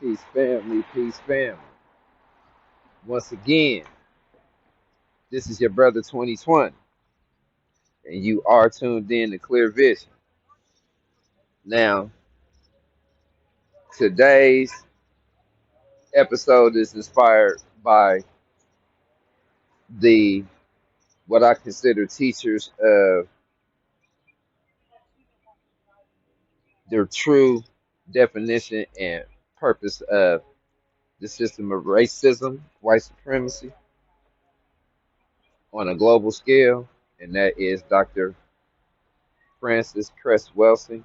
Peace, family. Peace, family. Once again, this is your brother 2020, and you are tuned in to Clear Vision. Now, today's episode is inspired by the what I consider teachers of their true definition and purpose of the system of racism, white supremacy on a global scale, and that is Dr. Francis Cress Welsing,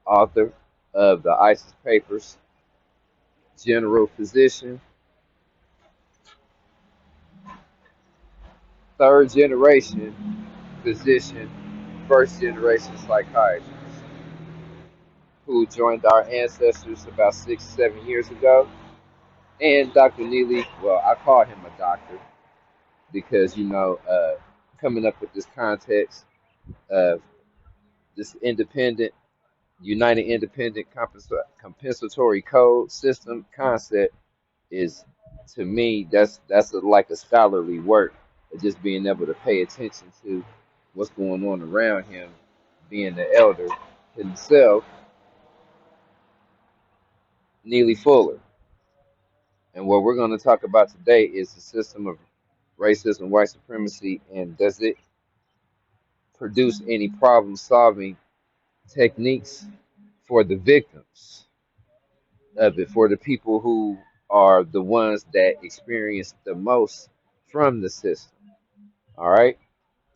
author of the ISIS Papers, general physician, third generation physician, first generation psychiatrist, who joined our ancestors about 6, 7 years ago. And Dr. Neely, well, I call him a doctor because, coming up with this context of this United Independent Compensatory Code System concept is, to me, like a scholarly work of just being able to pay attention to what's going on around him, being the elder himself, Neely Fuller. And what we're going to talk about today is the system of racism, white supremacy, and does it produce any problem solving techniques for the victims of it, for the people who are the ones that experience the most from the system. All right.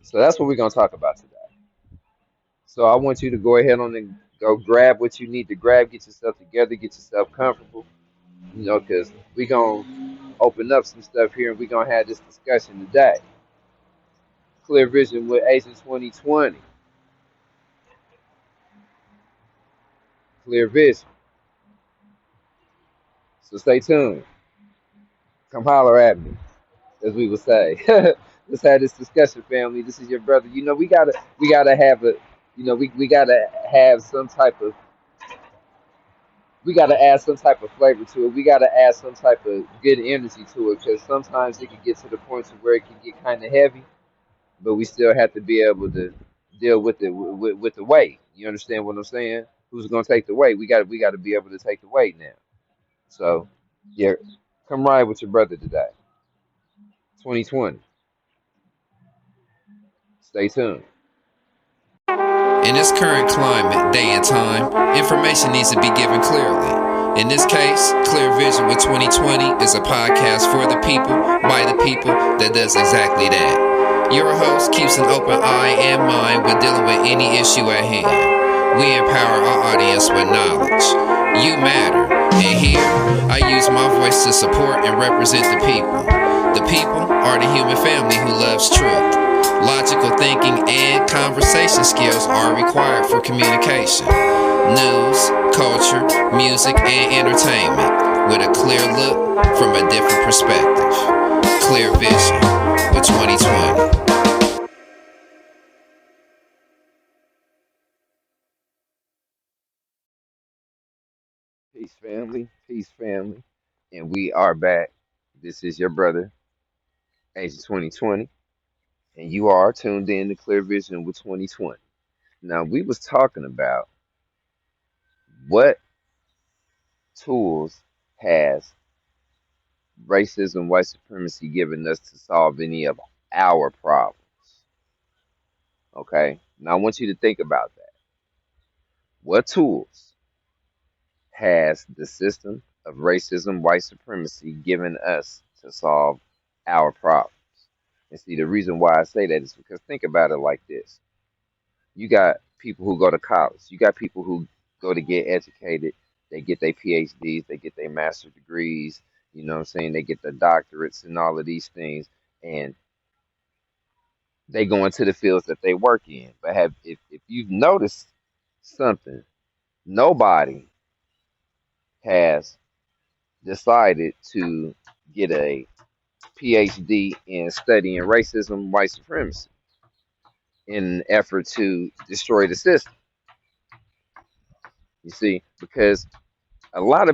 So that's what we're going to talk about today. So I want you to go ahead on and go grab what you need to grab, get yourself together, get yourself comfortable, because we're going to open up some stuff here and we're going to have this discussion today. Clear Vision with Agent 2020. Clear Vision. So stay tuned. Come holler at me, as we would say. Let's have this discussion, family. This is your brother. We gotta have a, we gotta have some type of, we gotta add some type of flavor to it. We gotta add some type of good energy to it, because sometimes it can get to the point to where it can get kind of heavy, but we still have to be able to deal with it with the weight. You understand what I'm saying? Who's gonna take the weight? We gotta be able to take the weight now. So, yeah, come ride with your brother today. 2020. Stay tuned. In this current climate, day and time, information needs to be given clearly. In this case, Clear Vision with 2020 is a podcast for the people, by the people, that does exactly that. Your host keeps an open eye and mind when dealing with any issue at hand. We empower our audience with knowledge. You matter. And here, I use my voice to support and represent the people. The people are the human family who loves truth. Logical thinking and conversation skills are required for communication. News, culture, music, and entertainment with a clear look from a different perspective. Clear Vision with 2020. Peace, family. Peace, family. And we are back. This is your brother, Agent 2020. And you are tuned in to Clear Vision with 2020. Now, we was talking about what tools has racism, white supremacy given us to solve any of our problems. Okay? Now, I want you to think about that. What tools has the system of racism, white supremacy given us to solve our problems? And see, the reason why I say that is because think about it like this. You got people who go to college. You got people who go to get educated. They get their PhDs. They get their master's degrees. You know what I'm saying? They get their doctorates and all of these things. And they go into the fields that they work in. But if you've noticed something, nobody has decided to get a PhD in studying racism, white supremacy, in an effort to destroy the system. You see, because A lot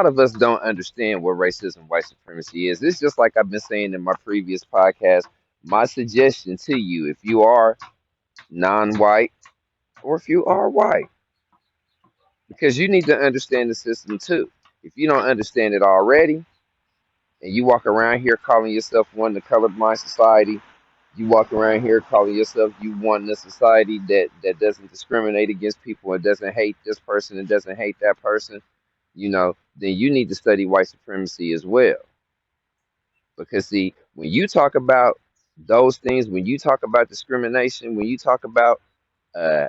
of us don't understand what racism, white supremacy is. It's just like I've been saying in my previous podcast. My suggestion to you, if you are non-white or if you are white, because you need to understand the system too. If you don't understand it already, and you walk around here calling yourself one of the colorblind society, you walk around here calling yourself you one in a society that doesn't discriminate against people and doesn't hate this person and doesn't hate that person, then you need to study white supremacy as well. Because see, when you talk about those things, when you talk about discrimination, when you talk about uh,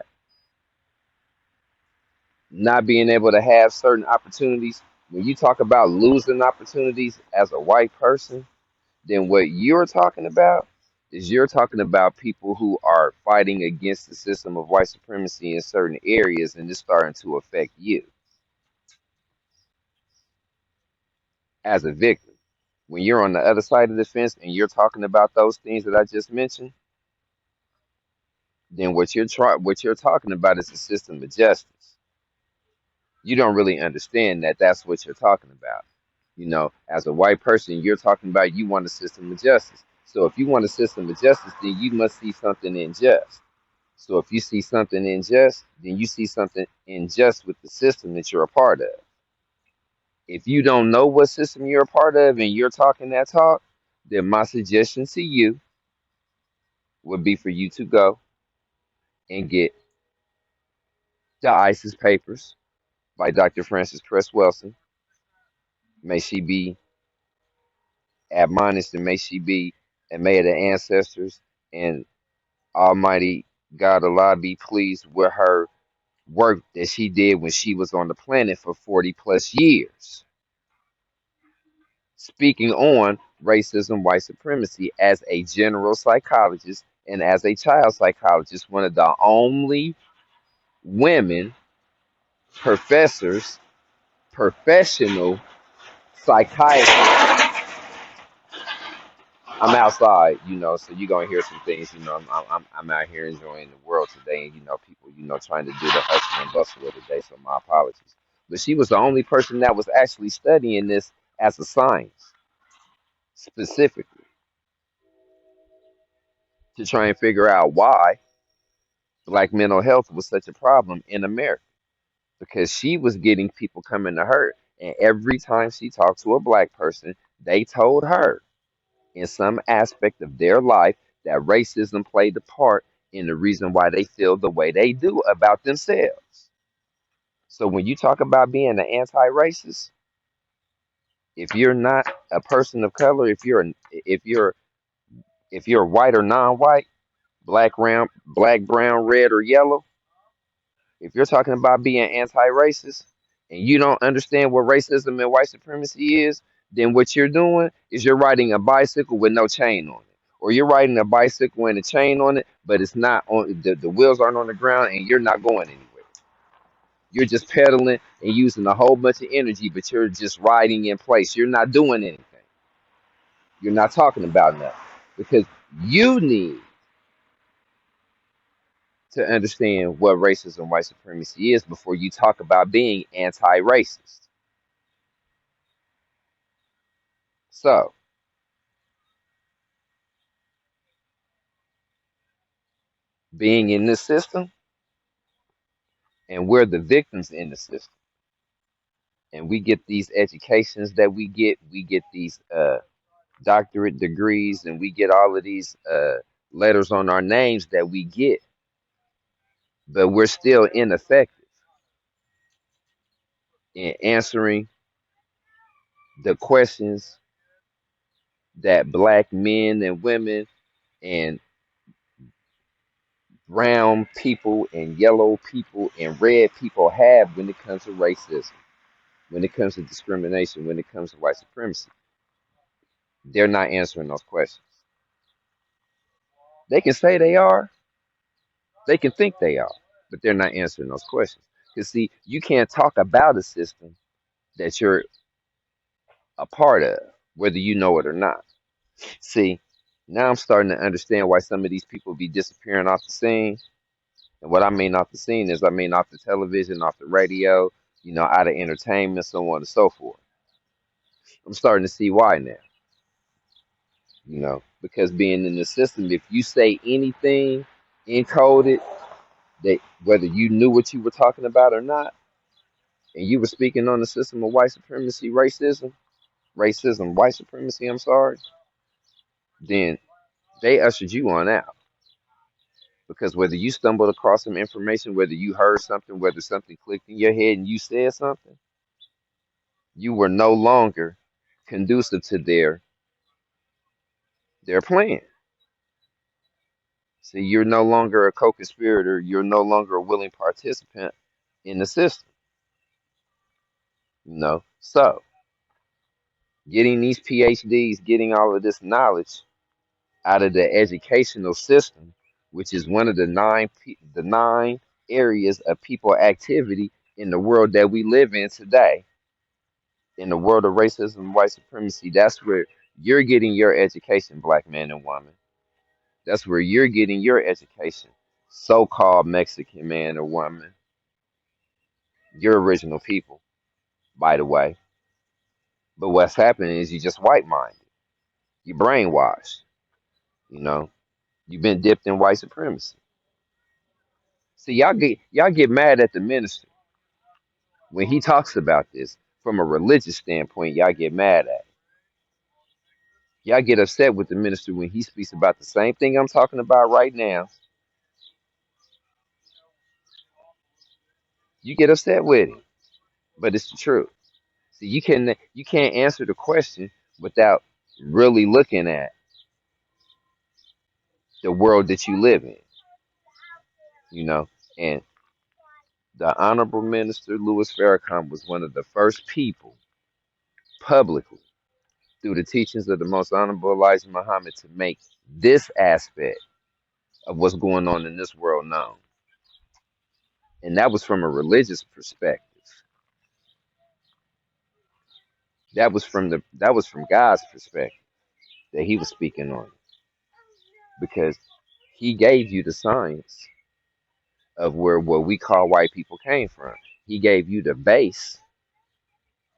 not being able to have certain opportunities, when you talk about losing opportunities as a white person, then what you're talking about is you're talking about people who are fighting against the system of white supremacy in certain areas, and it's starting to affect you as a victim. When you're on the other side of the fence and you're talking about those things that I just mentioned, then what you're talking about is a system of justice. You don't really understand that that's what you're talking about. As a white person, you're talking about you want a system of justice. So if you want a system of justice, then you must see something unjust. So if you see something unjust, then you see something unjust with the system that you're a part of. If you don't know what system you're a part of and you're talking that talk, then my suggestion to you would be for you to go and get the ISIS papers by Dr. Frances Cress Welsing. May she be admonished and may she be, and may the ancestors and Almighty God Allah be pleased with her work that she did when she was on the planet for 40 plus years, speaking on racism, white supremacy as a general psychologist and as a child psychologist, one of the only women professors, professional psychiatrists. I'm outside, so you're gonna hear some things. I'm out here enjoying the world today, and people, trying to do the hustle and bustle of the day. So my apologies. But she was the only person that was actually studying this as a science, specifically to try and figure out why black mental health was such a problem in America. Because she was getting people coming to her, and every time she talked to a black person, they told her in some aspect of their life that racism played a part in the reason why they feel the way they do about themselves. So when you talk about being an anti-racist, if you're not a person of color, if you're white or non-white, black, brown, red, or yellow, if you're talking about being anti-racist and you don't understand what racism and white supremacy is, then what you're doing is you're riding a bicycle with no chain on it. Or you're riding a bicycle and a chain on it, but it's not on the wheels aren't on the ground and you're not going anywhere. You're just pedaling and using a whole bunch of energy, but you're just riding in place. You're not doing anything. You're not talking about nothing. Because you need to understand what racism and white supremacy is before you talk about being anti-racist. So, being in this system, and we're the victims in the system, and we get these educations that we get these doctorate degrees, and we get all of these letters on our names that we get, but we're still ineffective in answering the questions that black men and women and brown people and yellow people and red people have when it comes to racism, when it comes to discrimination, when it comes to white supremacy. They're not answering those questions. They can say they are, they can think they are, but they're not answering those questions. Because, see, you can't talk about a system that you're a part of, whether you know it or not. See, now I'm starting to understand why some of these people be disappearing off the scene. And what I mean off the scene is I mean off the television, off the radio, out of entertainment, so on and so forth. I'm starting to see why now, because being in the system, if you say anything encoded, that whether you knew what you were talking about or not, and you were speaking on the system of white supremacy, racism, white supremacy, I'm sorry, then they ushered you on out. Because whether you stumbled across some information, whether you heard something, whether something clicked in your head and you said something, you were no longer conducive to their plan. See, you're no longer a co-conspirator. You're no longer a willing participant in the system. So getting these PhDs, getting all of this knowledge out of the educational system, which is one of the nine areas of people activity in the world that we live in today, in the world of racism and white supremacy. That's where you're getting your education, black man and woman. That's where you're getting your education, so-called Mexican man or woman, your original people, by the way. But what's happening is you just white-minded. You brainwashed. You know, you've been dipped in white supremacy. See, y'all get mad at the minister when he talks about this from a religious standpoint. Y'all get mad at. Y'all get upset with the minister when he speaks about the same thing I'm talking about right now. You get upset with him, but it's the truth. See, you can't answer the question without really looking at the world that you live in. You know, and the Honorable Minister Louis Farrakhan was one of the first people publicly, through the teachings of the Most Honorable Elijah Muhammad, to make this aspect of what's going on in this world known. And that was from a religious perspective. That was from God's perspective that he was speaking on, because he gave you the science of where what we call white people came from. He gave you the base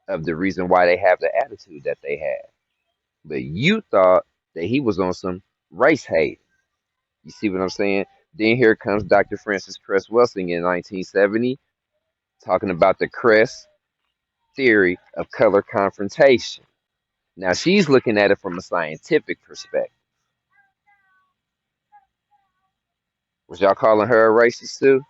of the reason why they have the attitude that they have. But you thought that he was on some race hate. You see what I'm saying? Then here comes Dr. Francis Cress Welsing in 1970 talking about the Cress theory of color confrontation. Now she's looking at it from a scientific perspective. Was y'all calling her a racist too?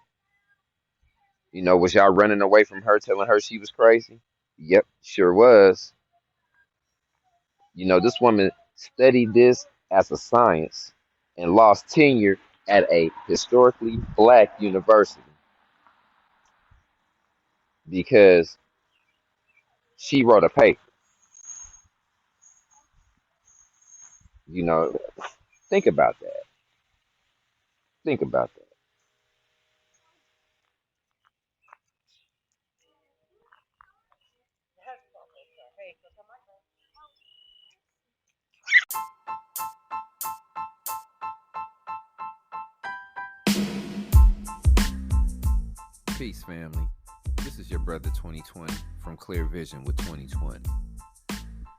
Was y'all running away from her, telling her she was crazy? Yep, sure was. This woman studied this as a science and lost tenure at a historically black university because she wrote a paper. You know, think about that. Think about that. Peace, family. This is your brother 2020 from Clear Vision with 2020.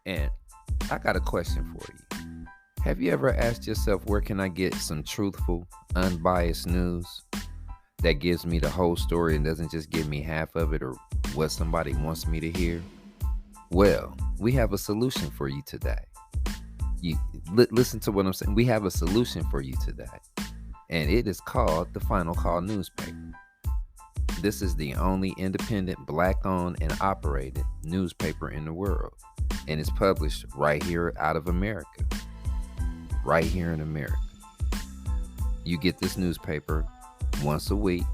And I got a question for you. Have you ever asked yourself, where can I get some truthful, unbiased news that gives me the whole story and doesn't just give me half of it or what somebody wants me to hear? Well, we have a solution for you today. Listen to what I'm saying. We have a solution for you today, and it is called the Final Call newspaper. This is the only independent, black-owned and operated newspaper in the world, and it's published right here out of America, right here in America. You get this newspaper once a week,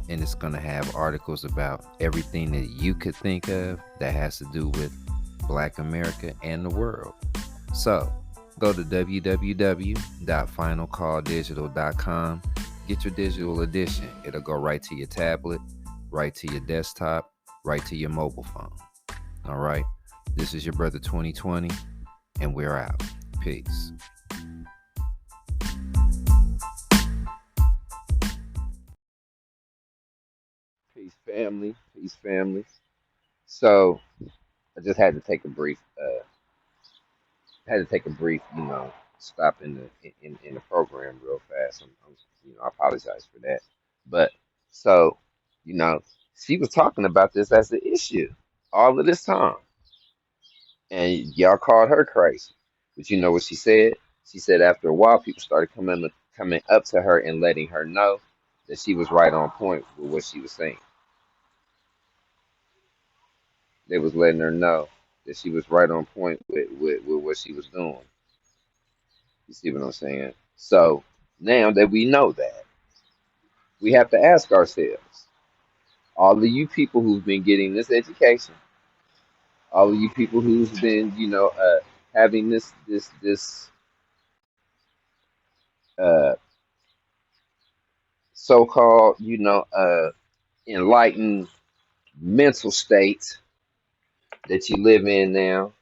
and it's going to have articles about everything that you could think of that has to do with Black America and the world. So go to www.finalcalldigital.com. Get your digital edition. It'll go right to your tablet, right to your desktop, right to your mobile phone. All right. This is your brother 2020, and we're out. Peace. Peace, family, peace family. So I just had to take a brief, stop in the program real fast. I apologize for that. But so, you know, she was talking about this as an issue all of this time, and y'all called her crazy. But you know what she said? She said after a while, people started coming up to her and letting her know that she was right on point with what she was saying. They was letting her know that she was right on point with what she was doing. You see what I'm saying? So now that we know that, we have to ask ourselves, all of you people who've been getting this education, all of you people who's been, having this uh, so-called, enlightened mental state that you live in now,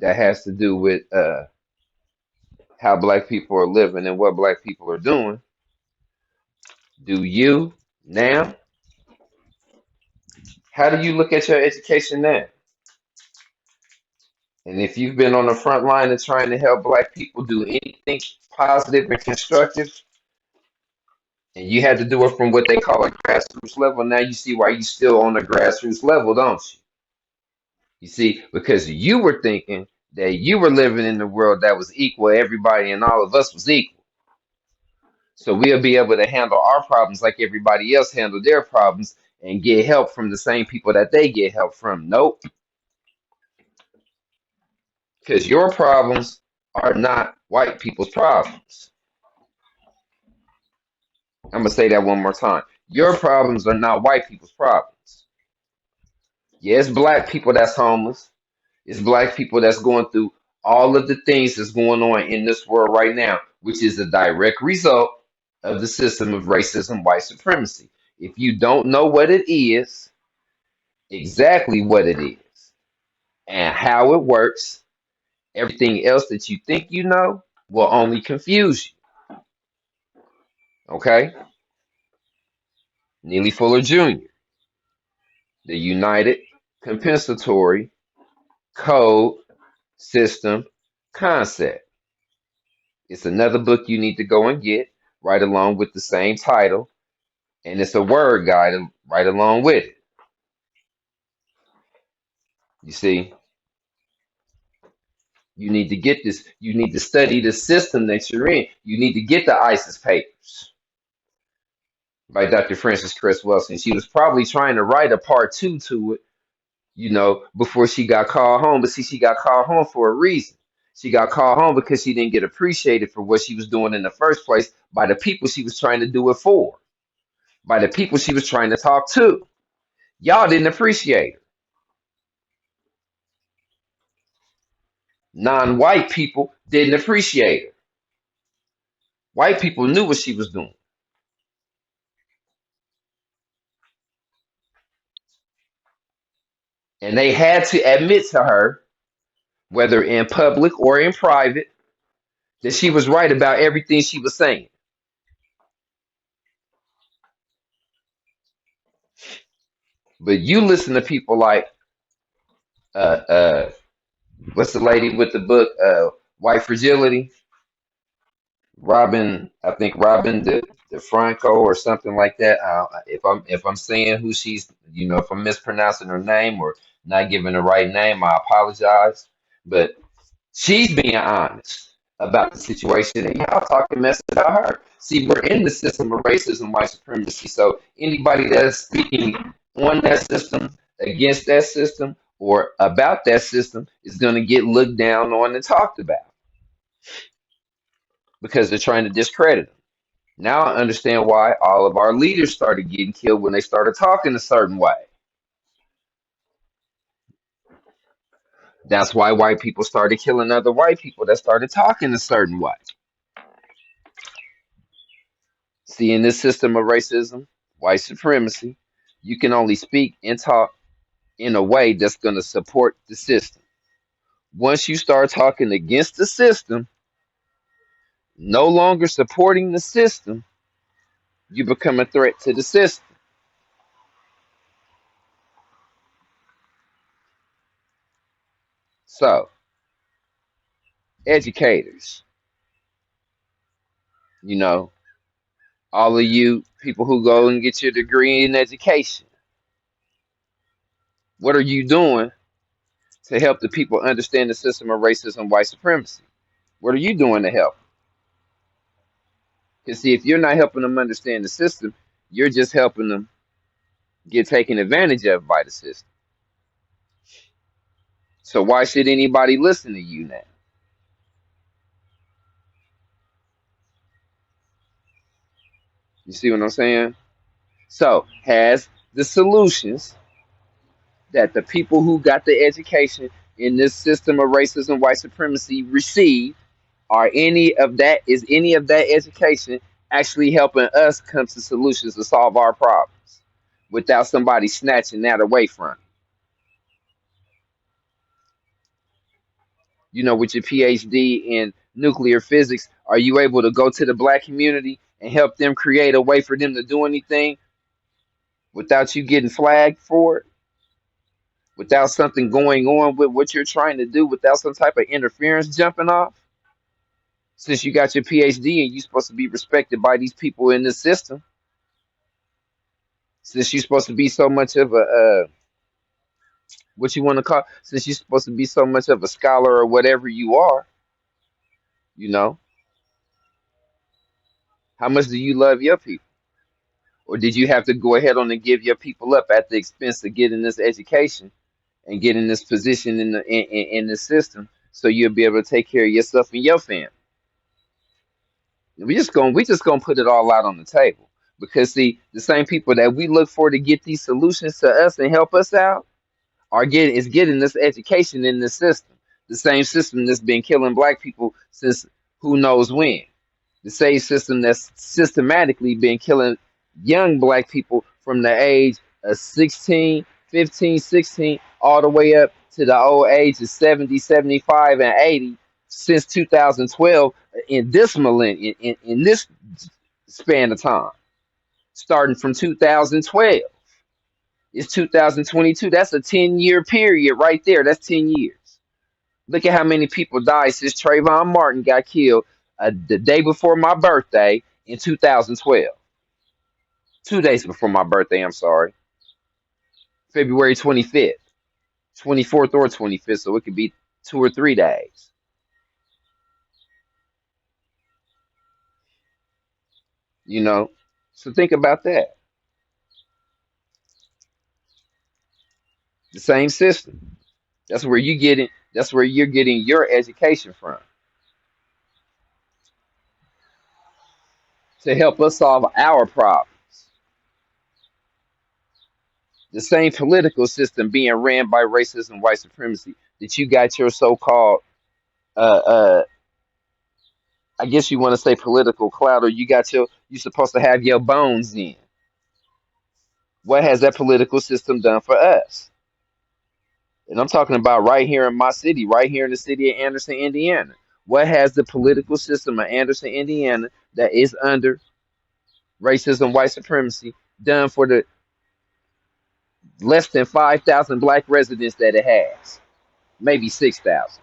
that has to do with how black people are living and what black people are doing. Do you now? How do you look at your education now? And if you've been on the front line of trying to help black people do anything positive and constructive, and you had to do it from what they call a grassroots level, now you see why you still on the grassroots level, don't you? You see, because you were thinking that you were living in the world that was equal, everybody and all of us was equal. So we'll be able to handle our problems like everybody else handled their problems and get help from the same people that they get help from. Nope. Because your problems are not white people's problems. I'm going to say that one more time. Your problems are not white people's problems. Yeah, it's black people that's homeless. It's black people that's going through all of the things that's going on in this world right now, which is a direct result of the system of racism, white supremacy. If you don't know what it is, exactly what it is, and how it works, everything else that you think you know will only confuse you. Okay? Neely Fuller Jr., the United Compensatory Code System Concept. It's another book you need to go and get right along with the same title, and it's a word guide right along with it. You see, you need to get this. You need to study the system that you're in. You need to get the ISIS papers by Dr. Frances Cress Welsing. She was probably trying to write a part two to it, before she got called home. But see, she got called home for a reason. She got called home because she didn't get appreciated for what she was doing in the first place by the people she was trying to do it for, by the people she was trying to talk to. Y'all didn't appreciate her. Non-white people didn't appreciate her. White people knew what she was doing. And they had to admit to her, whether in public or in private, that she was right about everything she was saying. But you listen to people like uh, uh, what's the lady with the book, White Fragility? I think Robin DeFranco or something like that. If I'm saying who she's, if I'm mispronouncing her name or not giving the right name, I apologize. But she's being honest about the situation, and y'all talking mess about her. See, we're in the system of racism, white supremacy. So anybody that's speaking on that system, against that system, or about that system is going to get looked down on and talked about because they're trying to discredit them. Now I understand why all of our leaders started getting killed when they started talking a certain way. That's why white people started killing other white people that started talking a certain way. See, in this system of racism, white supremacy, you can only speak and talk in a way that's going to support the system. Once you start talking against the system, no longer supporting the system, you become a threat to the system. So, educators, you know, all of you people who go and get your degree in education, what are you doing to help the people understand the system of racism, white supremacy? What are you doing to help? Because see, if you're not helping them understand the system, you're just helping them get taken advantage of by the system. So why should anybody listen to you now? You see what I'm saying? So has the solutions that the people who got the education in this system of racism, white supremacy receive, are any of that is any of that education actually helping us come to solutions to solve our problems without somebody snatching that away from you? You know, with your PhD in nuclear physics, are you able to go to the black community and help them create a way for them to do anything without you getting flagged for it, without something going on with what you're trying to do, without some type of interference jumping off? Since you got your PhD and you're supposed to be respected by these people in this system, since you're supposed to be so much of a what you want to call, since you're supposed to be so much of a scholar or whatever you are, you know, how much do you love your people? Or did you have to go ahead on and give your people up at the expense of getting this education and getting this position in the system so you'll be able to take care of yourself and your family? We just gonna put it all out on the table because see, the same people that we look for to get these solutions to us and help us out getting this education in this system. The same system that's been killing black people since who knows when. The same system that's systematically been killing young black people from the age of 16, 15, 16, all the way up to the old age of 70, 75, and 80 since 2012 in this millennium, in this span of time, starting from 2012. It's 2022. That's a 10-year period right there. That's 10 years. Look at how many people died since Trayvon Martin got killed the day before my birthday in 2012. 2 days before my birthday, I'm sorry. February 25th, 24th or 25th, so it could be 2 or 3 days. You know? So think about that. The same system. That's where you're getting your education from to help us solve our problems. The same political system being ran by racism, white supremacy that you got your so-called, uh, uh, I guess you want to say political clout, or you're supposed to have your bones in. What has that political system done for us? And I'm talking about right here in my city, right here in the city of Anderson, Indiana. What has the political system of Anderson, Indiana, that is under racism, white supremacy, done for the less than 5,000 black residents that it has? Maybe 6,000.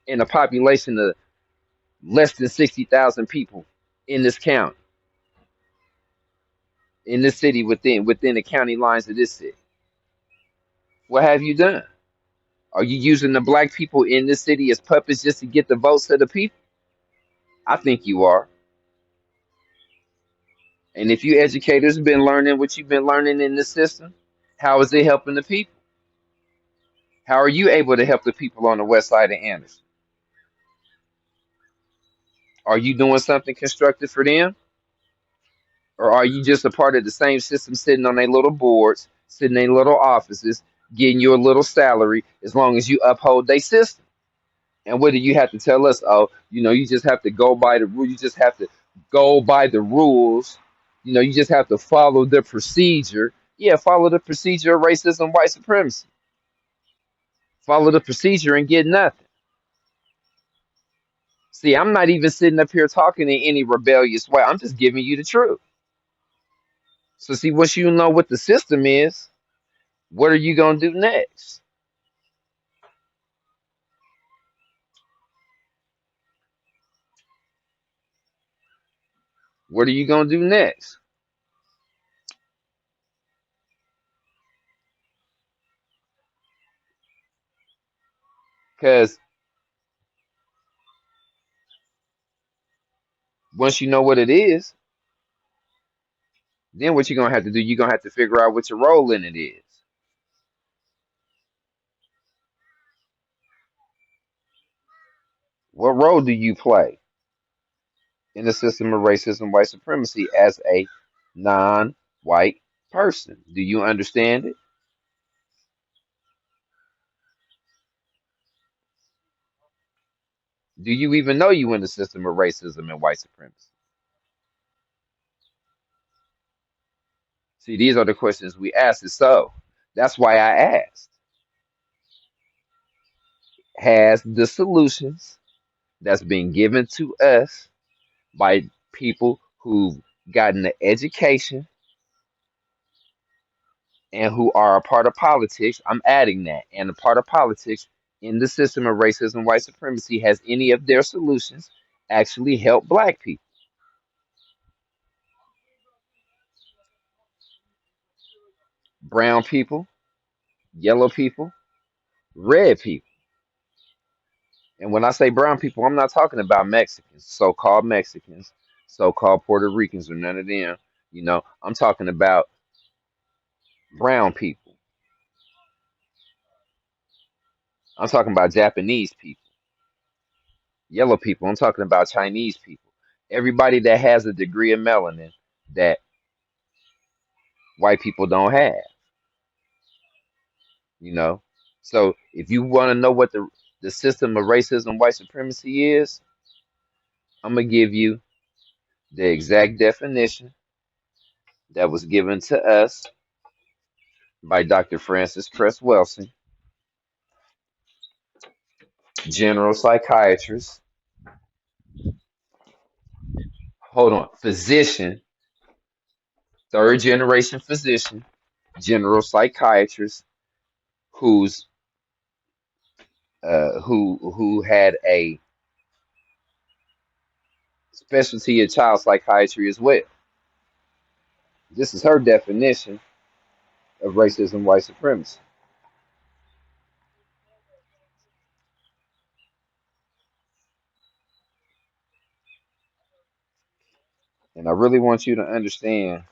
In a population of less than 60,000 people in this county, in this city, within the county lines of this city. What have you done? Are you using the black people in this city as puppets just to get the votes of the people? I think you are. And if you educators have been learning what you've been learning in this system, how is it helping the people? How are you able to help the people on the west side of Anderson? Are you doing something constructive for them? Or are you just a part of the same system sitting on their little boards, sitting in their little offices, getting your little salary as long as you uphold their system? And what do you have to tell us? Oh, you just have to go by the rule. You just have to go by the rules. You just have to follow the procedure. Yeah, follow the procedure of racism, white supremacy. Follow the procedure and get nothing. See, I'm not even sitting up here talking in any rebellious way. I'm just giving you the truth. So see, what you know what the system is, What are you gonna do next? What are you gonna do next? Because once you know what it is, then what you're gonna have to do, you're gonna have to figure out what your role in it is. What role do you play in the system of racism, white supremacy as a non-white person? Do you understand it? Do you even know you in the system of racism and white supremacy? See, these are the questions we ask. So that's why I asked, has the solutions that's been given to us by people who've gotten the education and who are a part of politics, I'm adding that, and a part of politics in the system of racism, white supremacy, has any of their solutions actually helped black people, brown people, yellow people, red people? And when I say brown people, I'm not talking about Mexicans, so-called Puerto Ricans, or none of them. I'm talking about brown people. I'm talking about Japanese people, yellow people. I'm talking about Chinese people. Everybody that has a degree of melanin that white people don't have, you know. So if you want to know what the system of racism, white supremacy is, I'm gonna give you the exact definition that was given to us by Dr. Francis Cress Welsing, general psychiatrist, hold on, physician, third generation physician, general psychiatrist, who's who had a specialty in child psychiatry as well. This is her definition of racism, white supremacy. And I really want you to understand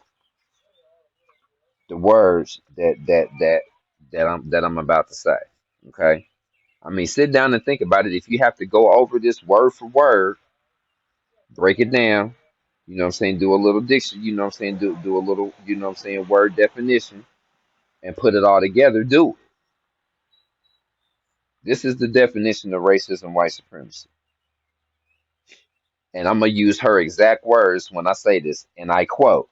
the words that I'm about to say. Okay? I mean, sit down and think about it. If you have to go over this word for word, break it down, you know what I'm saying, do a little diction, you know what I'm saying, do a little, you know what I'm saying, word definition and put it all together, do it. This is the definition of racism, white supremacy. And I'm gonna use her exact words when I say this, and I quote: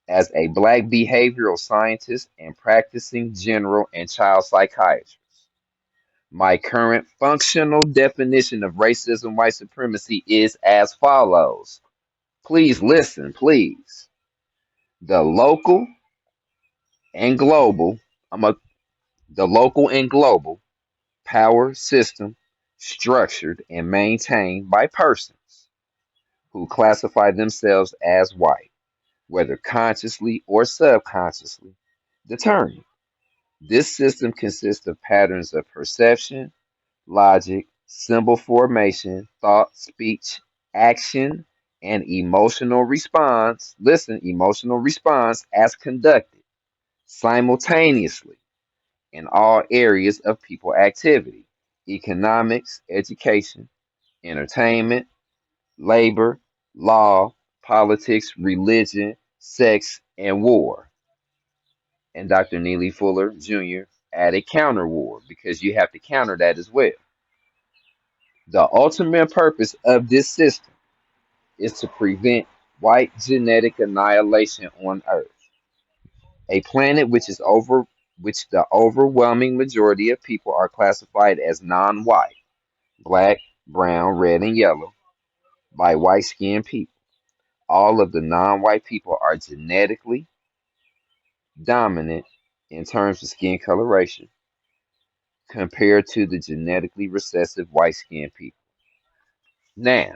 as a black behavioral scientist and practicing general and child psychiatrist, my current functional definition of racism, white supremacy is as follows. Please listen, please. The local and global, I'm a, the local and global power system structured and maintained by persons who classify themselves as white, whether consciously or subconsciously determined. This system consists of patterns of perception, logic, symbol formation, thought, speech, action, and emotional response. Listen, emotional response as conducted simultaneously in all areas of people activity: economics, education, entertainment, labor, law, politics, religion, sex, and war. And Dr. Neely Fuller Jr. added counter war because you have to counter that as well. The ultimate purpose of this system is to prevent white genetic annihilation on Earth, a planet which the overwhelming majority of people are classified as non-white, black, brown, red, and yellow, by white-skinned people. All of the non-white people are genetically dominant in terms of skin coloration compared to the genetically recessive white skinned people. Now,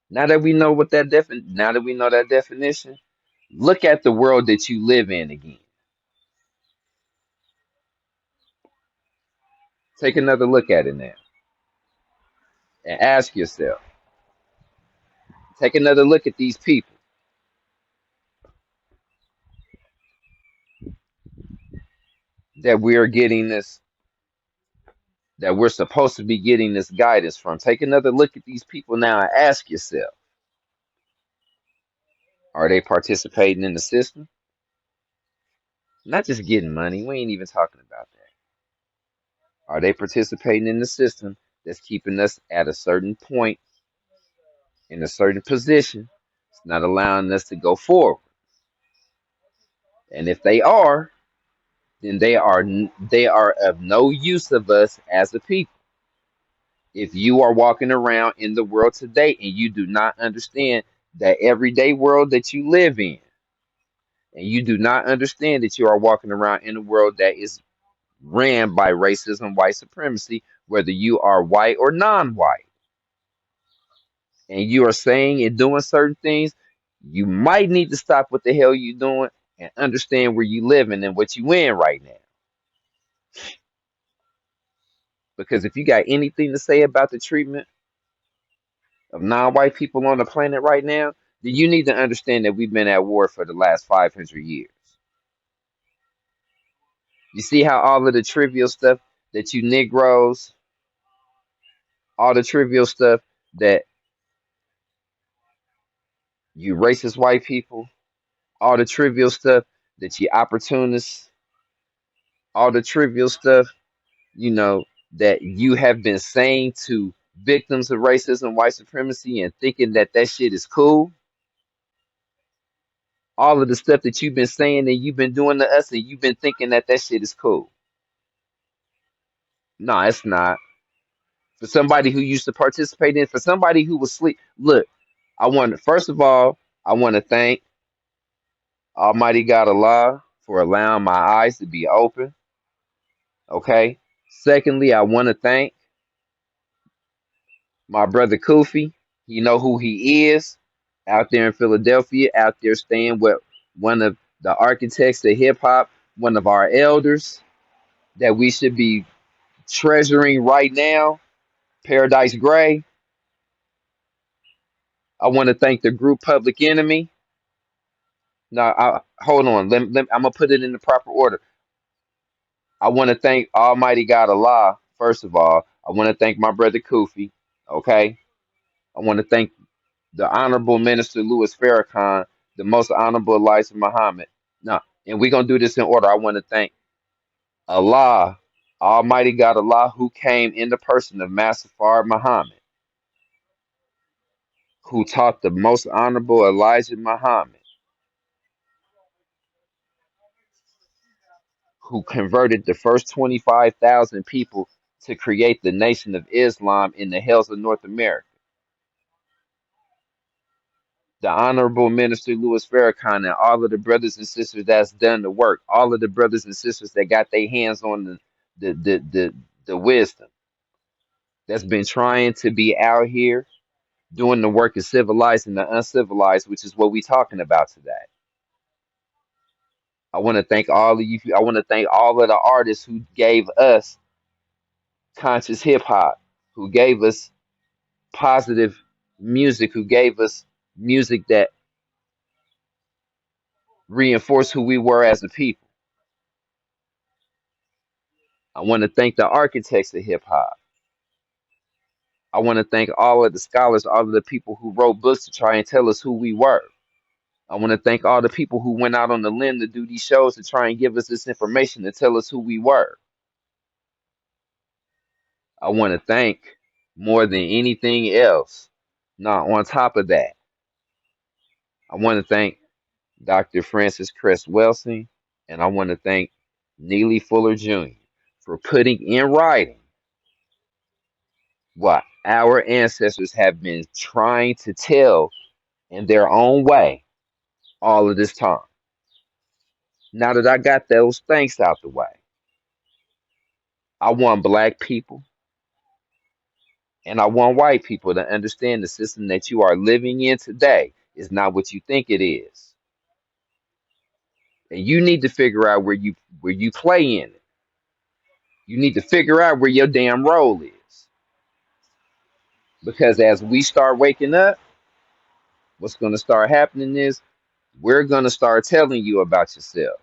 now that we know that definition, look at the world that you live in again. Take another look at it now and ask yourself. Take another look at these people that we're getting this that we're supposed to be getting this guidance from. Take another look at these people now and ask yourself, are they participating in the system? Not just getting money. We ain't even talking about that. Are they participating in the system that's keeping us at a certain point in a certain position? It's not allowing us to go forward. And if they are, then they are of no use of us as a people. If you are walking around in the world today and you do not understand that everyday world that you live in, and you do not understand that you are walking around in a world that is ran by racism, white supremacy, whether you are white or non-white, and you are saying and doing certain things, you might need to stop what the hell you're doing and understand where you living and what you in right now. Because if you got anything to say about the treatment of non-white people on the planet right now, then you need to understand that we've been at war for the last 500 years. You see how all of the trivial stuff that you Negroes, all the trivial stuff that you racist white people, all the trivial stuff that you opportunists, all the trivial stuff, that you have been saying to victims of racism, white supremacy, and thinking that that shit is cool. All of the stuff that you've been saying and you've been doing to us, and you've been thinking that that shit is cool. No, it's not. For somebody who used to participate in, for somebody who was sleep. Look, first of all, I want to thank Almighty God Allah for allowing my eyes to be open. Okay. Secondly, I want to thank my brother Kofi. You know who he is out there in Philadelphia, out there staying with one of the architects of hip hop, one of our elders that we should be treasuring right now, Paradise Gray. I want to thank the group Public Enemy. Now, hold on. I'm going to put it in the proper order. I want to thank Almighty God Allah, first of all. I want to thank my brother Kofi, okay? I want to thank the Honorable Minister Louis Farrakhan, the most honorable Elijah Muhammad. Now, and we're going to do this in order. I want to thank Allah, Almighty God Allah, who came in the person of Master Fard Muhammad, who taught the most honorable Elijah Muhammad, who converted the first 25,000 people to create the Nation of Islam in the hills of North America. The Honorable Minister Louis Farrakhan and all of the brothers and sisters that's done the work, all of the brothers and sisters that got their hands on the wisdom that's been trying to be out here doing the work of civilized and the uncivilized, which is what we're talking about today. I want to thank all of you. I want to thank all of the artists who gave us conscious hip hop, who gave us positive music, who gave us music that reinforced who we were as a people. I want to thank the architects of hip hop. I want to thank all of the scholars, all of the people who wrote books to try and tell us who we were. I want to thank all the people who went out on the limb to do these shows to try and give us this information to tell us who we were. I want to thank more than anything else. Now, on top of that, I want to thank Dr. Francis Cress Welsing, and I want to thank Neely Fuller Jr. for putting in writing what our ancestors have been trying to tell in their own way all of this time. Now that I got those things out the way, I want black people and I want white people to understand the system that you are living in today is not what you think it is. And you need to figure out where you play in it. You need to figure out where your damn role is. Because as we start waking up, what's going to start happening is we're going to start telling you about yourself.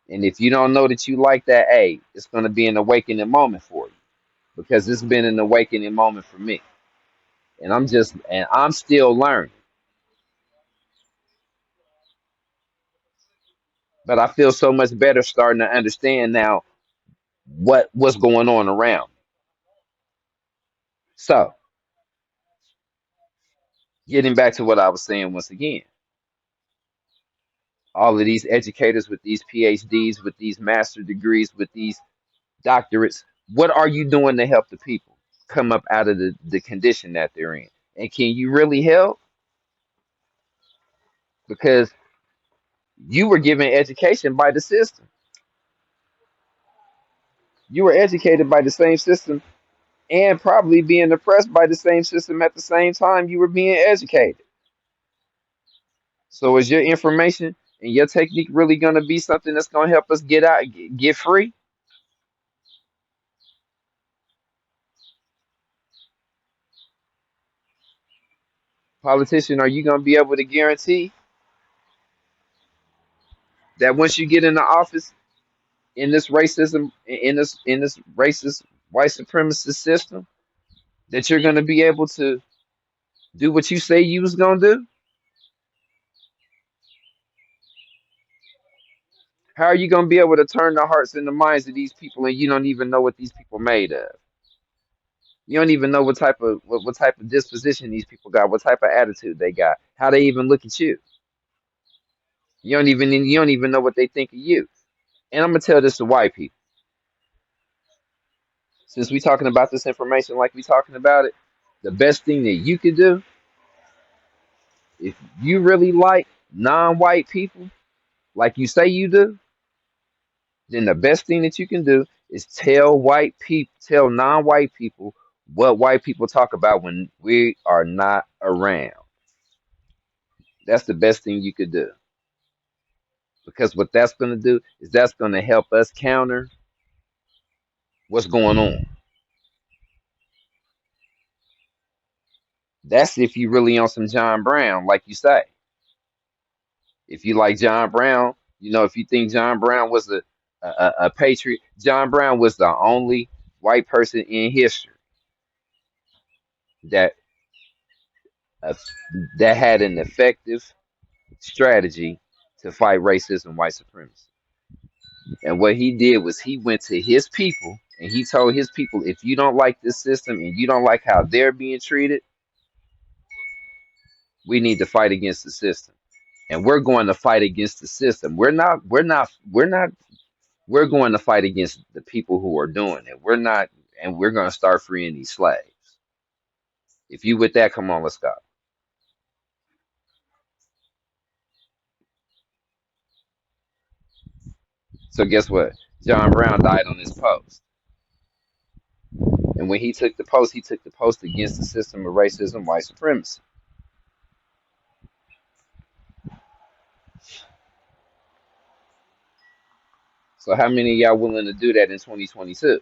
And if you don't know that you like that, hey, it's going to be an awakening moment for you because it's been an awakening moment for me. And I'm still learning, but I feel so much better starting to understand now what's going on around me. So, getting back to what I was saying once again, all of these educators with these PhDs, with these master degrees, with these doctorates, what are you doing to help the people come up out of the condition that they're in? And can you really help? Because you were given education by the system. You were educated by the same system and probably being oppressed by the same system at the same time you were being educated. So is your information and your technique really going to be something that's going to help us get out, get free? Politician, are you going to be able to guarantee that once you get in the office in this racism, in this racist white supremacist system, that you're going to be able to do what you say you was going to do? How are you going to be able to turn the hearts and the minds of these people and you don't even know what these people made of? You don't even know what type of disposition these people got, what type of attitude they got, how they even look at you. You don't even know what they think of you. And I'm gonna tell this to white people. Since we talking about this information like we talking about it, the best thing that you could do, if you really like non-white people, like you say you do, then the best thing that you can do is tell non-white people what white people talk about when we are not around. That's the best thing you could do. Because what that's going to do is that's going to help us counter what's going on. That's if you really on some John Brown, like you say. If you like John Brown, if you think John Brown was a patriot, John Brown was the only white person in history that uh, that had an effective strategy to fight racism, white supremacy. And what he did was he went to his people and he told his people, if you don't like this system and you don't like how they're being treated, we need to fight against the system. And we're going to fight against the system. We're going to fight against the people who are doing it. We're not, and we're going to start freeing these slaves. If you with that, come on, let's go. So guess what? John Brown died on this post. And when he took the post against the system of racism, white supremacy. So how many of y'all willing to do that in 2022?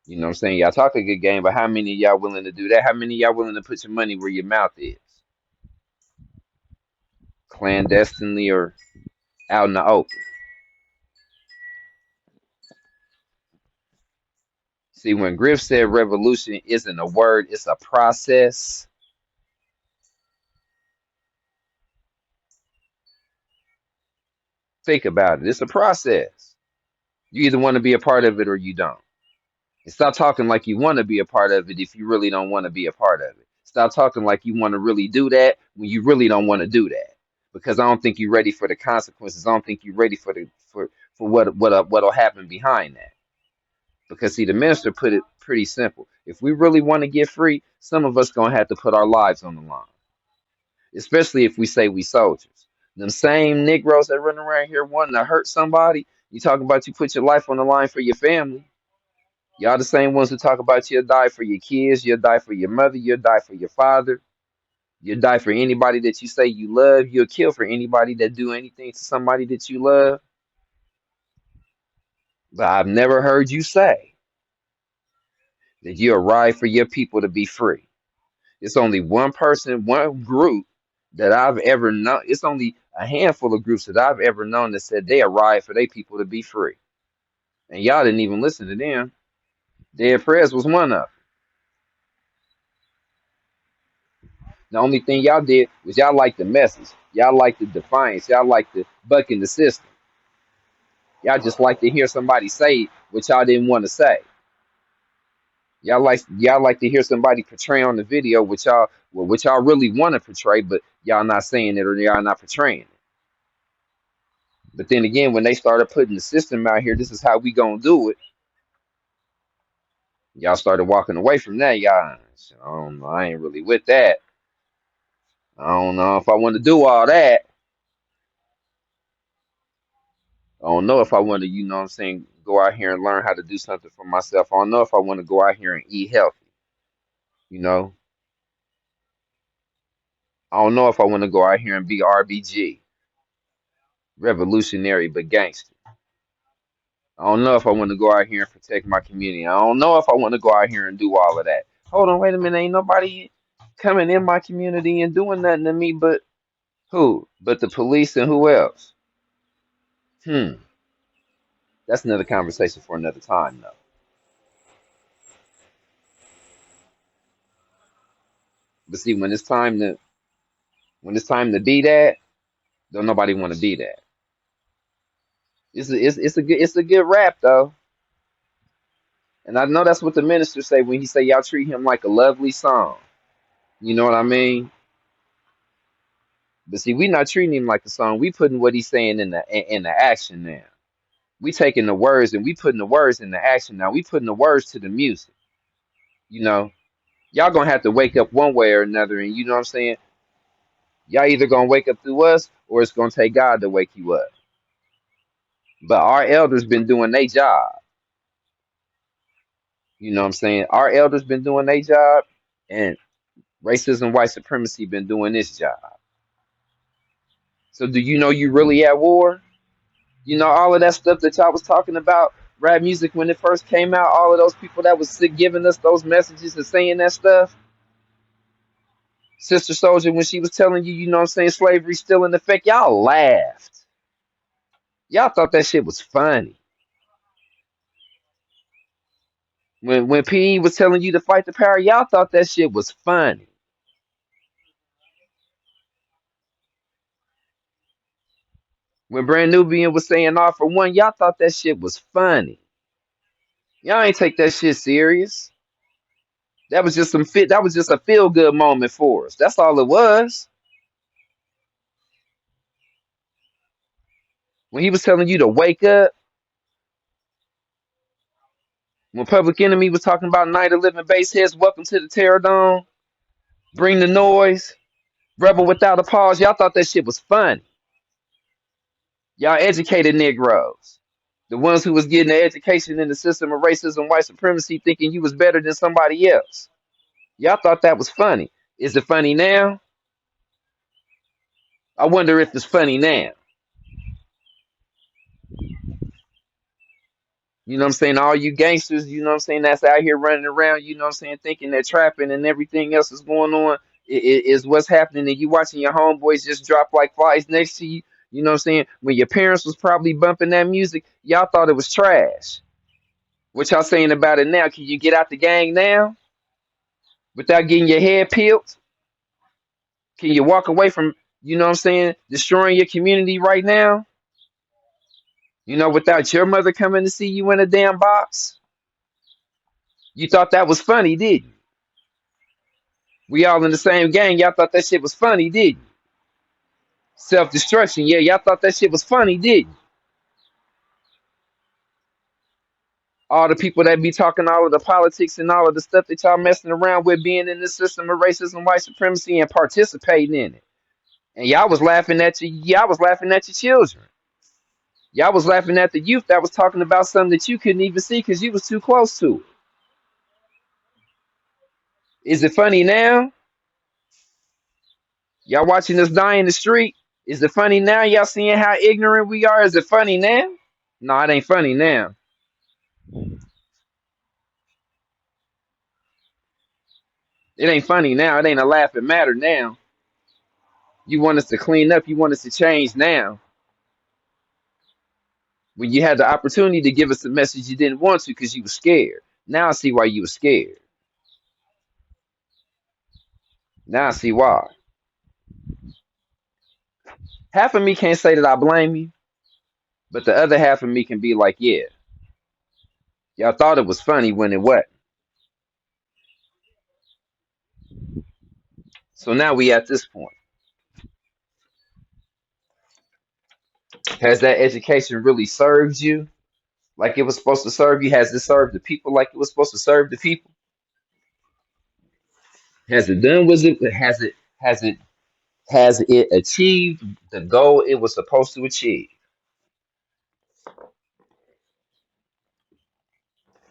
You know what I'm saying? Y'all talk a good game, but how many of y'all willing to do that? How many of y'all willing to put your money where your mouth is? Clandestinely or out in the open? See, when Griff said revolution isn't a word, it's a process. Think about it. It's a process. You either want to be a part of it or you don't. And stop talking like you want to be a part of it if you really don't want to be a part of it. Stop talking like you want to really do that when you really don't want to do that. Because I don't think you're ready for the consequences. I don't think you're ready for what'll happen behind that. Because see, the minister put it pretty simple. If we really want to get free, some of us gonna have to put our lives on the line. especially if we say we soldiers. Them same Negroes that run around here wanting to hurt somebody, you talking about you put your life on the line for your family. Y'all the same ones who talk about you'll die for your kids, you'll die for your mother, you'll die for your father, you'll die for anybody that you say you love, you'll kill for anybody that do anything to somebody that you love. But I've never heard you say that you'll ride for your people to be free. It's only one person, one group that I've ever known. It's only a handful of groups that I've ever known that said they ride for their people to be free. And y'all didn't even listen to them. Dead Prez was one of them. The only thing y'all did was y'all liked the message. Y'all liked the defiance. Y'all liked the bucking the system. Y'all just like to hear somebody say what y'all didn't want to say. Y'all like to hear somebody portray on the video what y'all really want to portray, but y'all not saying it or y'all not portraying it. But then again, when they started putting the system out here, this is how we gonna do it. Y'all started walking away from that. Y'all, I don't know, I ain't really with that. I don't know if I want to do all that. I don't know if I want to, what I'm saying, go out here and learn how to do something for myself. I don't know if I want to go out here and eat healthy. You know, I don't know if I want to go out here and be RBG, revolutionary but gangster. I don't know if I want to go out here and protect my community. I don't know if I want to go out here and do all of that. Hold on, wait a minute. Ain't nobody coming in my community and doing nothing to me but who? But the police and who else? Hmm. That's another conversation for another time, though. But see, when it's time to be that, don't nobody want to be that. It's a good rap though, and I know that's what the minister say when he say y'all treat him like a lovely song. You know what I mean? But see, we not treating him like a song. We putting what he's saying in the action now. We taking the words and we putting the words in the action now. We putting the words to the music. You know, y'all gonna have to wake up one way or another, and you know what I'm saying? Y'all either gonna wake up through us or it's gonna take God to wake you up. But our elders been doing their job. You know what I'm saying? Our elders been doing their job, and racism, white supremacy been doing this job. So do you know you really at war? You know all of that stuff that y'all was talking about, rap music when it first came out, all of those people that was giving us those messages and saying that stuff. Sister Soldier, when she was telling you, you know what I'm saying, slavery's still in effect, y'all laughed. Y'all thought that shit was funny. When PE was telling you to fight the power, y'all thought that shit was funny. When Brand Nubian was saying all for one, y'all thought that shit was funny. Y'all ain't take that shit serious. That was just that was just a feel good moment for us. That's all it was. When he was telling you to wake up, when Public Enemy was talking about Night of Living Bass Heads, welcome to the Terror Dome, bring the noise, Rebel Without a Pause, y'all thought that shit was funny. Y'all educated Negroes. The ones who was getting the education in the system of racism, white supremacy, thinking you was better than somebody else. Y'all thought that was funny. Is it funny now? I wonder if it's funny now. You know what I'm saying? All you gangsters, you know what I'm saying, that's out here running around, you know what I'm saying, thinking they're trapping and everything else is going on is what's happening. And you watching your homeboys just drop like flies next to you. You know what I'm saying? When your parents was probably bumping that music, y'all thought it was trash. What y'all saying about it now? Can you get out the gang now without getting your head peeled? Can you walk away from, you know what I'm saying, destroying your community right now? You know, without your mother coming to see you in a damn box? You thought that was funny, didn't you? We all in the same gang. Y'all thought that shit was funny, didn't you? Self-destruction. Yeah, y'all thought that shit was funny, didn't you? All the people that be talking all of the politics and all of the stuff that y'all messing around with being in this system of racism, white supremacy, and participating in it. And y'all was laughing at you. Y'all was laughing at your children. Y'all was laughing at the youth that was talking about something that you couldn't even see because you was too close to it. Is it funny now? Y'all watching us die in the street? Is it funny now? Y'all seeing how ignorant we are? Is it funny now? No, it ain't funny now. It ain't funny now. It ain't a laughing matter now. You want us to clean up. You want us to change now. When you had the opportunity to give us a message, you didn't want to because you were scared. Now I see why you were scared. Now I see why. Half of me can't say that I blame you, but the other half of me can be like, yeah, y'all thought it was funny when it wasn't. So now we at this point. Has that education really served you like it was supposed to serve you? Has it served the people like it was supposed to serve the people? Has it done? Was it? Has it achieved the goal it was supposed to achieve?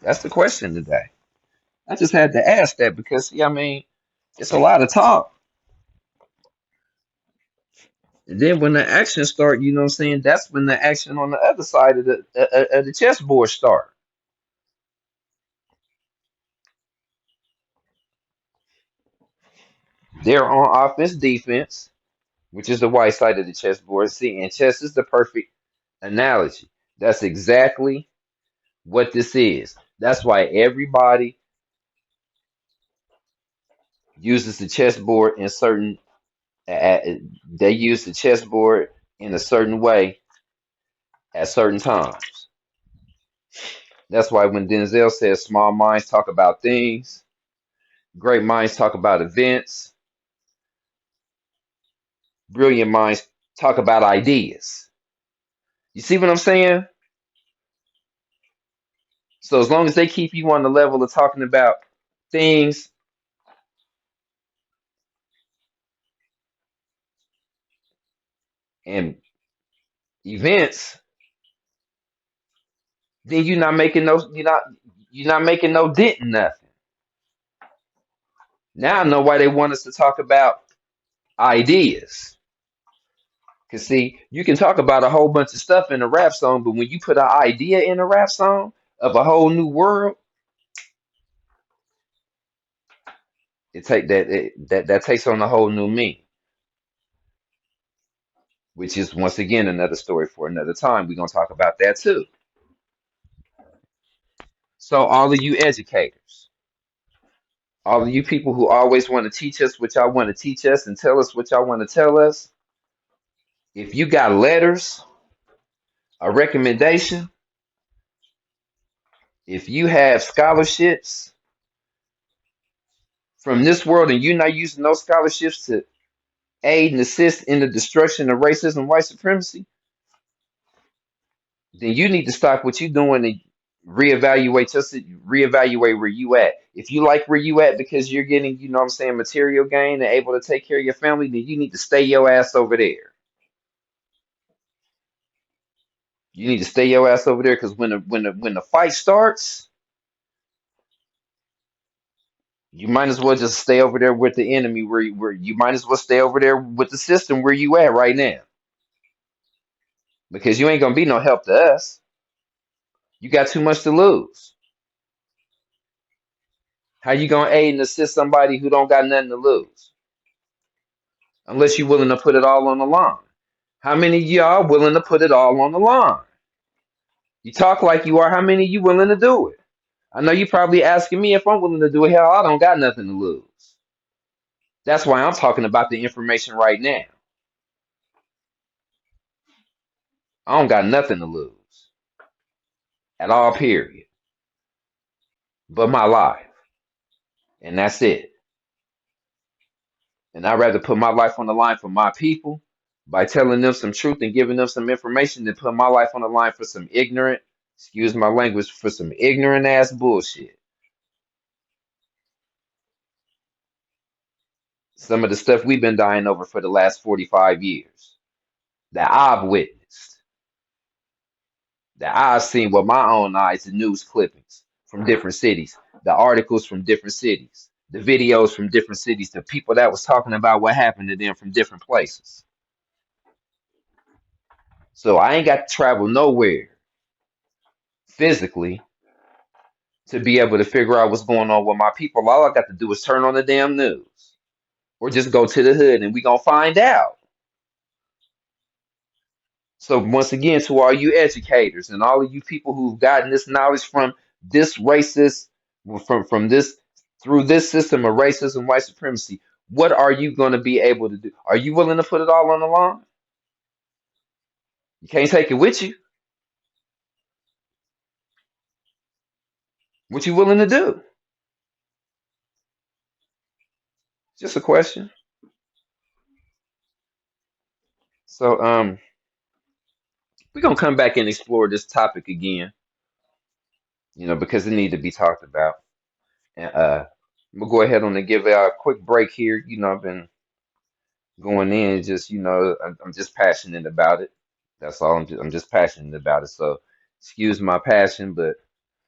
That's the question today. I just had to ask that because, see, I mean, it's a lot of talk. And then when the action start, you know what I'm saying? That's when the action on the other side of the chessboard start. They're on offense, defense, which is the white side of the chessboard. See, and chess is the perfect analogy. That's exactly what this is. That's why everybody uses the chessboard in certain. They use the chessboard in a certain way at certain times. That's why when Denzel says small minds talk about things, great minds talk about events, brilliant minds talk about ideas. You see what I'm saying? So as long as they keep you on the level of talking about things and events, then you're not making no dent in nothing. Now I know why they want us to talk about ideas. Cause see, you can talk about a whole bunch of stuff in a rap song, but when you put an idea in a rap song of a whole new world, that takes on a whole new meaning. Which is once again another story for another time. We're gonna talk about that too. So all of you educators, all of you people who always want to teach us what y'all want to teach us and tell us what y'all want to tell us, if you got letters, a recommendation, if you have scholarships from this world and you're not using those scholarships to aid and assist in the destruction of racism, white supremacy, then you need to stop what you're doing and reevaluate where you at. If you like where you at because you're getting, you know what I'm saying, material gain and able to take care of your family, then you need to stay your ass over there. You need to stay your ass over there because when the fight starts, you might as well just stay over there with the enemy where you might as well stay over there with the system where you at right now. Because you ain't gonna be no help to us. You got too much to lose. How you gonna aid and assist somebody who don't got nothing to lose? Unless you're willing to put it all on the line. How many of y'all willing to put it all on the line? You talk like you are. How many of you willing to do it? I know you probably asking me if I'm willing to do it. Hell, I don't got nothing to lose. That's why I'm talking about the information right now. I don't got nothing to lose at all, period. But my life. And that's it. And I'd rather put my life on the line for my people by telling them some truth and giving them some information than put my life on the line for some ignorant, excuse my language, for some ignorant ass bullshit. Some of the stuff we've been dying over for the last 45 years that I've witnessed, that I've seen with my own eyes, the news clippings from different cities, the articles from different cities, the videos from different cities, the people that was talking about what happened to them from different places. So I ain't got to travel nowhere physically to be able to figure out what's going on with my people. All I got to do is turn on the damn news or just go to the hood and we gonna find out. So once again, to all you educators and all of you people who've gotten this knowledge from this racist, from this through this system of racism, white supremacy, what are you going to be able to do? Are you willing to put it all on the line? You can't take it with you. What you willing to do? Just a question. So we're gonna come back and explore this topic again, because it need to be talked about. And we'll go ahead on and give a quick break here. I've been going in just I'm just passionate about it. That's all. I'm just passionate about it. So excuse my passion, but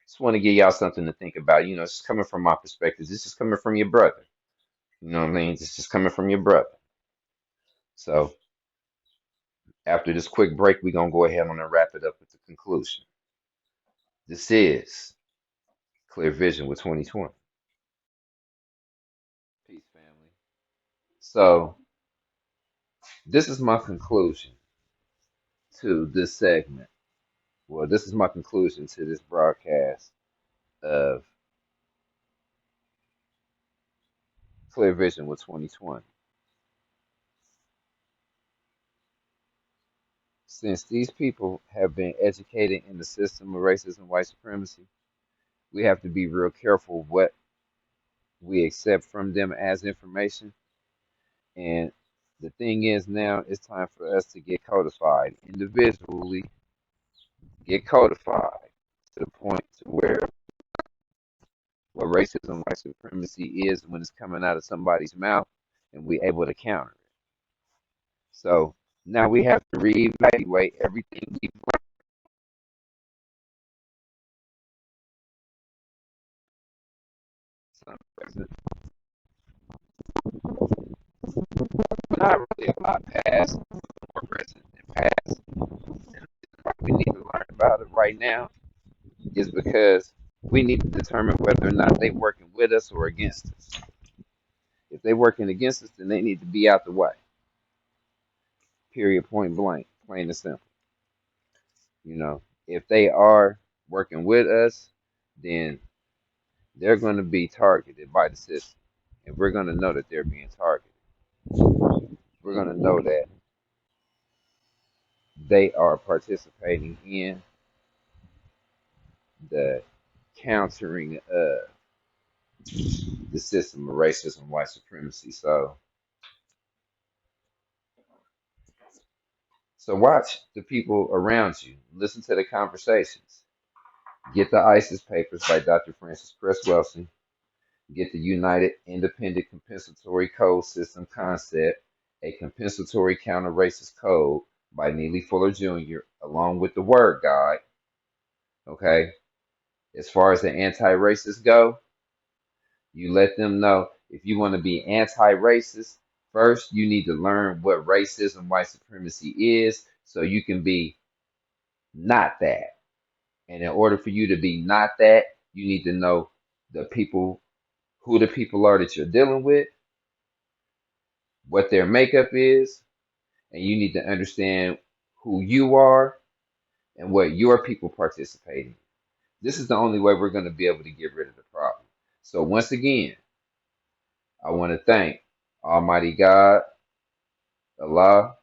just want to give y'all something to think about. It's just coming from my perspective. This is coming from your brother. You know what I mean? It's just coming from your brother. So after this quick break, we're gonna go ahead on and wrap it up with the conclusion. This is Clear Vision with 2020. Peace, family. So this is my conclusion to this segment. Well, this is my conclusion to this broadcast of Clear Vision with 2020. Since these people have been educated in the system of racism, white supremacy, we have to be real careful what we accept from them as information. And the thing is, now it's time for us to get codified individually, get codified to the point to where what racism, white supremacy is when it's coming out of somebody's mouth, and we're able to counter it. So now we have to reevaluate everything we've learned. Not really a lot past, more present than past. And we need to learn about it right now is because we need to determine whether or not they're working with us or against us. If they're working against us, then they need to be out the way. Period, point blank, plain and simple. If they are working with us, then they're going to be targeted by the system. And we're going to know that they're being targeted. We're going to know that they are participating in the countering of the system of racism, white supremacy. So watch the people around you. Listen to the conversations. Get the ISIS papers by Dr. Francis Cress Welsing. Get the United Independent Compensatory Code System Concept, a compensatory counter-racist code by Neely Fuller Jr., along with the Word Guide. Okay? As far as the anti-racists go, you let them know if you want to be anti-racist, first you need to learn what racism, white supremacy is, so you can be not that. And in order for you to be not that, you need to know the people, who the people are that you're dealing with, what their makeup is, and you need to understand who you are and what your people participate in. This is the only way we're going to be able to get rid of the problem. So once again, I want to thank Almighty God, Allah,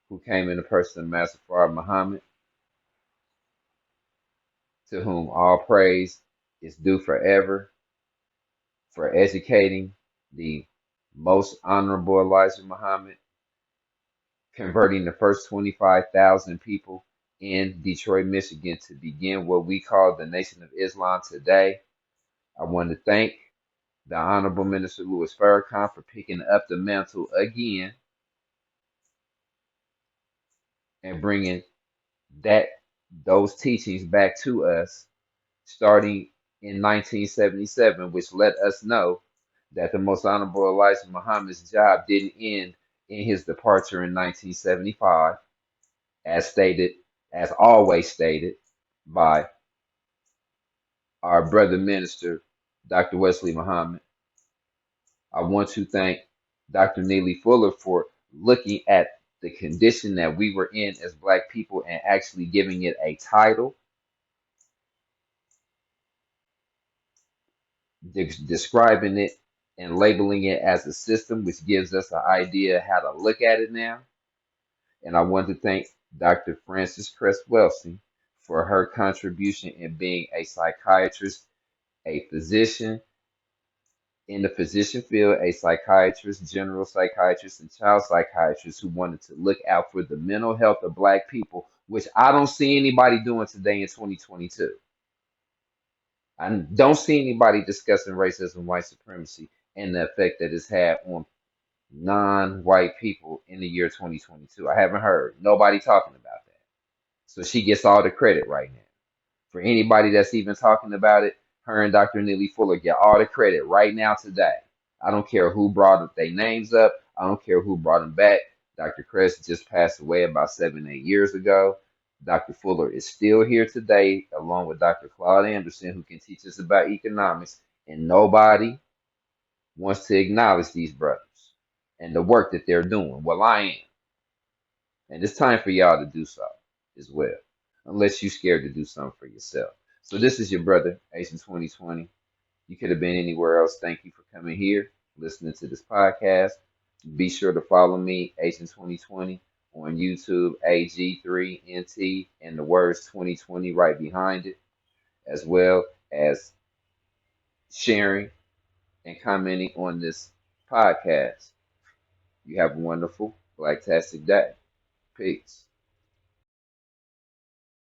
who came in the person of Master Farad Muhammad, to whom all praise is due forever, for educating the most honorable Elijah Muhammad, converting the first 25,000 people in Detroit, Michigan to begin what we call the Nation of Islam today. I want to thank the Honorable Minister Louis Farrakhan for picking up the mantle again and bringing that those teachings back to us starting in 1977, which let us know that the Most Honorable Elijah Muhammad's job didn't end in his departure in 1975, as stated, as always stated by our brother minister, Dr. Wesley Muhammad. I want to thank Dr. Neely Fuller for looking at the condition that we were in as Black people and actually giving it a title, describing it and labeling it as a system, which gives us an idea how to look at it now. And I want to thank Dr. Frances Cress Welsing for her contribution in being a psychiatrist, a physician in the physician field, a psychiatrist, general psychiatrist, and child psychiatrist who wanted to look out for the mental health of Black people, which I don't see anybody doing today in 2022. I don't see anybody discussing racism, white supremacy, and the effect that it's had on non-white people in the year 2022. I haven't heard nobody talking about that. So she gets all the credit right now. For anybody that's even talking about it, her and Dr. Neely Fuller get all the credit right now today. I don't care who brought their names up. I don't care who brought them back. Dr. Cress just passed away about 7, 8 years ago. Dr. Fuller is still here today, along with Dr. Claude Anderson, who can teach us about economics. And nobody wants to acknowledge these brothers and the work that they're doing. Well, I am. And it's time for y'all to do so as well, unless you're scared to do something for yourself. So this is your brother, Asian 2020. You could have been anywhere else. Thank you for coming here, listening to this podcast. Be sure to follow me, Asian 2020, on YouTube, AG3NT, and the words 2020 right behind it, as well as sharing and commenting on this podcast. You have a wonderful, blacktastic day. Peace.